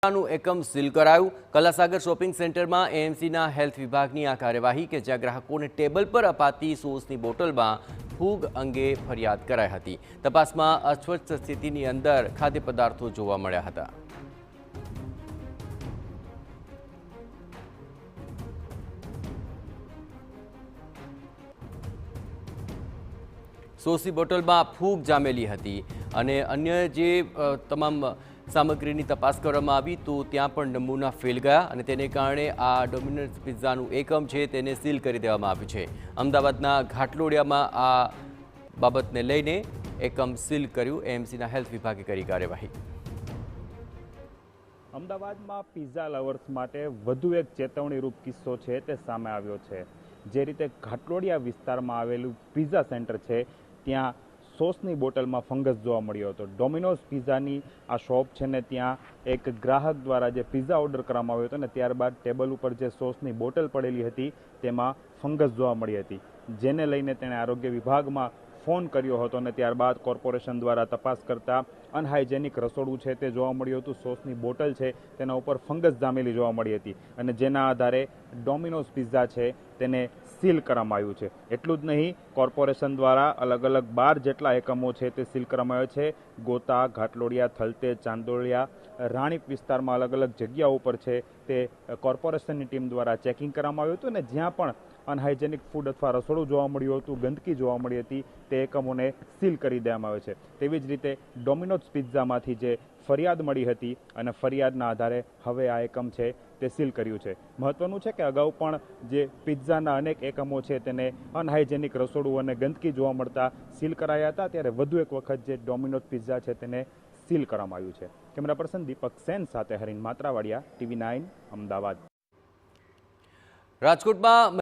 નું એકમ સીલ કરાયું। કલાસાગર શોપિંગ સેન્ટરમાં એએમસીના હેલ્થ વિભાગની આ કાર્યવાહી કે જ્યાં ગ્રાહકોને ટેબલ પર અપાતી સોસની બોટલમાં ફૂગ અંગે ફરિયાદ કરાઈ હતી। તપાસમાં અસ્વચ્છ સ્થિતિની અંદર ખાદ્ય પદાર્થો જોવા મળ્યા હતા। સોસની બોટલમાં ફૂગ જામેલી હતી અને અન્ય જે તમામ સામગ્રીની તપાસ કરવામાં આવી તો ત્યાં પણ નમૂના ફેલ ગયા અને તેને કારણે આ ડોમિનોઝ પિઝાનું એકમ છે તેને સીલ કરી દેવામાં આવ્યું છે। અમદાવાદના ઘાટલોડિયામાં આ બાબતને લઈને એકમ સીલ કર્યું। એએમસીના હેલ્થ વિભાગે કરી કાર્યવાહી। અમદાવાદમાં પિઝા લવર્સ માટે વધુ એક ચેતવણીરૂપ કિસ્સો છે તે સામે આવ્યો છે। જે રીતે ઘાટલોડિયા વિસ્તારમાં આવેલું પિઝા સેન્ટર છે ત્યાં સોસની બોટલમાં ફંગસ જોવા મળ્યો હતો। ડોમિનોઝ પિઝાની આ શોપ છે ને ત્યાં એક ગ્રાહક દ્વારા જે પિઝા ઓર્ડર કરવામાં આવ્યો હતો ને ત્યારબાદ ટેબલ ઉપર જે સોસની બોટલ પડેલી હતી તેમાં ફંગસ જોવા મળી હતી, જેને લઈને તેણે આરોગ્ય વિભાગમાં ફોન કર્યો હતો અને ત્યારબાદ કોર્પોરેશન દ્વારા તપાસ કરતા અનહાઇજેનિક રસોડું છે તે જોવા મળ્યું હતું। સોસની બોટલ છે તેના ઉપર ફંગસ જામેલી જોવા મળી હતી અને જેના આધારે ડોમિનોઝ પિઝા છે તેને સીલ કરવામાં આવ્યું છે। એટલું જ નહીં, કોર્પોરેશન દ્વારા અલગ અલગ 12 જેટલા એકમો છે તે સીલ કરવામાં આવ્યા છે। ગોતા, ઘાટલોડિયા, થલતેજ, ચાંદોડિયા, રાણીપ વિસ્તારમાં અલગ અલગ જગ્યાઓ ઉપર છે તે કોર્પોરેશનની ટીમ દ્વારા ચેકિંગ કરવામાં આવ્યું હતું અને જ્યાં પણ અનહાઇજેનિક ફૂડ અથવા રસોડું જોવા મળ્યું હતું, ગંદકી જોવા મળી હતી, તે એકમોને સીલ કરી દેવામાં આવે છે। તેવી જ રીતે ડોમિનોઝ પિઝામાંથી જે ફરિયાદ મળી હતી અને ફરિયાદના આધારે હવે આ એકમ છે તે સીલ કર્યું છે। મહત્વનું છે કે અગાઉ પણ જે પિઝાના અનેક એકમો છે તેને અનહાઇજેનિક રસોડું અને ગંદકી જોવા મળતા સીલ કરાયા હતા, ત્યારે વધુ એક વખત જે ડોમિનોઝ પિઝા છે તેને સીલ કરવામાં આવ્યું છે। કેમેરા પર્સન દીપક સેન સાથે હરીન માત્રાવાડિયા, TV9 અમદાવાદ। રાજકોટમાં